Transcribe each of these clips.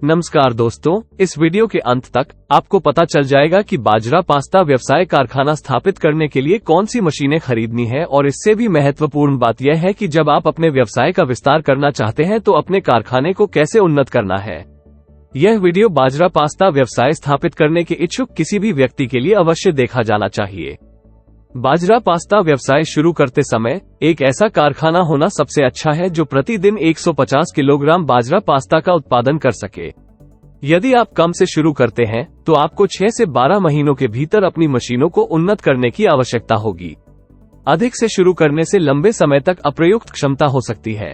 नमस्कार दोस्तों, इस वीडियो के अंत तक आपको पता चल जाएगा कि बाजरा पास्ता व्यवसाय कारखाना स्थापित करने के लिए कौन सी मशीनें खरीदनी है। और इससे भी महत्वपूर्ण बात यह है कि जब आप अपने व्यवसाय का विस्तार करना चाहते हैं तो अपने कारखाने को कैसे उन्नत करना है। यह वीडियो बाजरा पास्ता व्यवसाय स्थापित करने के इच्छुक किसी भी व्यक्ति के लिए अवश्य देखा जाना चाहिए। बाजरा पास्ता व्यवसाय शुरू करते समय एक ऐसा कारखाना होना सबसे अच्छा है जो प्रतिदिन 150 किलोग्राम बाजरा पास्ता का उत्पादन कर सके। यदि आप कम से शुरू करते हैं तो आपको 6 से 12 महीनों के भीतर अपनी मशीनों को उन्नत करने की आवश्यकता होगी। अधिक से शुरू करने से लंबे समय तक अप्रयुक्त क्षमता हो सकती है।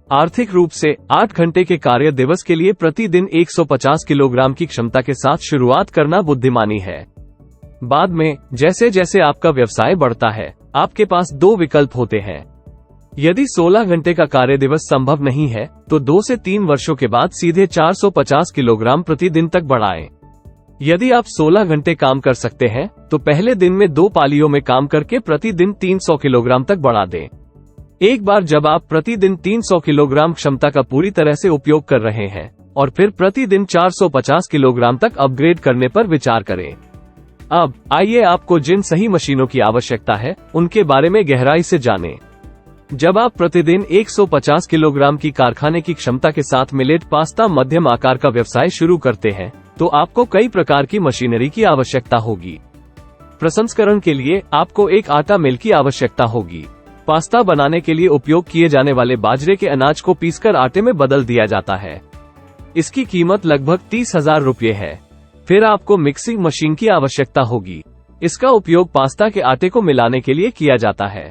आर्थिक रूप से 8 घंटे के कार्य दिवस के लिए प्रतिदिन 150 किलोग्राम की क्षमता के साथ शुरुआत करना बुद्धिमानी है। बाद में जैसे जैसे आपका व्यवसाय बढ़ता है आपके पास 2 विकल्प होते हैं। यदि 16 घंटे का कार्य दिवस संभव नहीं है तो 2 से 3 वर्षों के बाद सीधे 450 किलोग्राम प्रतिदिन तक बढ़ाएं। यदि आप 16 घंटे काम कर सकते हैं तो पहले दिन में 2 पालियों में काम करके प्रतिदिन 300 किलोग्राम तक बढ़ा दें। एक बार जब आप प्रतिदिन 300 किलोग्राम क्षमता का पूरी तरह से उपयोग कर रहे हैं और फिर प्रतिदिन 450 किलोग्राम तक अपग्रेड करने पर विचार करें। अब आइए आपको जिन सही मशीनों की आवश्यकता है उनके बारे में गहराई से जानें। जब आप प्रतिदिन 150 किलोग्राम की कारखाने की क्षमता के साथ मिलेट पास्ता मध्यम आकार का व्यवसाय शुरू करते हैं तो आपको कई प्रकार की मशीनरी की आवश्यकता होगी। प्रसंस्करण के लिए आपको एक आटा मिल की आवश्यकता होगी। पास्ता बनाने के लिए उपयोग किए जाने वाले बाजरे के अनाज को पीसकर आटे में बदल दिया जाता है। इसकी कीमत लगभग 30,000 रुपये है। फिर आपको मिक्सिंग मशीन की आवश्यकता होगी। इसका उपयोग पास्ता के आटे को मिलाने के लिए किया जाता है।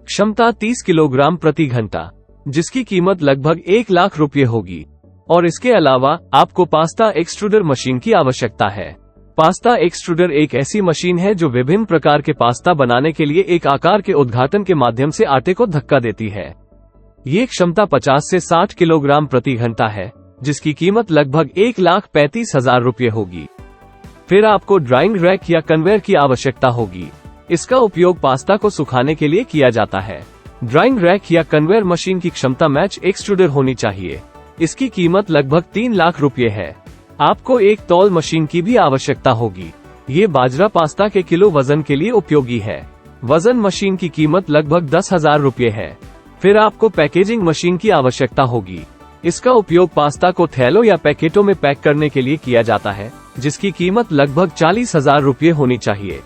क्षमता 30 किलोग्राम प्रति घंटा, जिसकी कीमत लगभग 1 लाख रुपये होगी। और इसके अलावा आपको पास्ता एक्सट्रूडर मशीन की आवश्यकता है। पास्ता एक्सट्रूडर एक ऐसी मशीन है जो विभिन्न प्रकार के पास्ता बनाने के लिए एक आकार के उद्घाटन के माध्यम से आटे को धक्का देती है। ये क्षमता 50 से 60 किलोग्राम प्रति घंटा है, जिसकी कीमत लगभग 1,35,000 रुपये होगी। फिर आपको ड्राइंग रैक या कन्वेयर की आवश्यकता होगी। इसका उपयोग पास्ता को सुखाने के लिए किया जाता है। ड्राइंग रैक या कन्वेयर मशीन की क्षमता मैच एक्सट्रूडर होनी चाहिए। इसकी कीमत लगभग 3 लाख रुपये है। आपको एक तौल मशीन की भी आवश्यकता होगी। ये बाजरा पास्ता के किलो वजन के लिए उपयोगी है। वजन मशीन की कीमत लगभग 10,000 रुपये है। फिर आपको पैकेजिंग मशीन की आवश्यकता होगी। इसका उपयोग पास्ता को थैलों या पैकेटों में पैक करने के लिए किया जाता है, जिसकी कीमत लगभग 40,000 रुपये होनी चाहिए।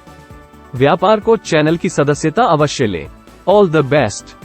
व्यापार को चैनल की सदस्यता अवश्य लें। All the best.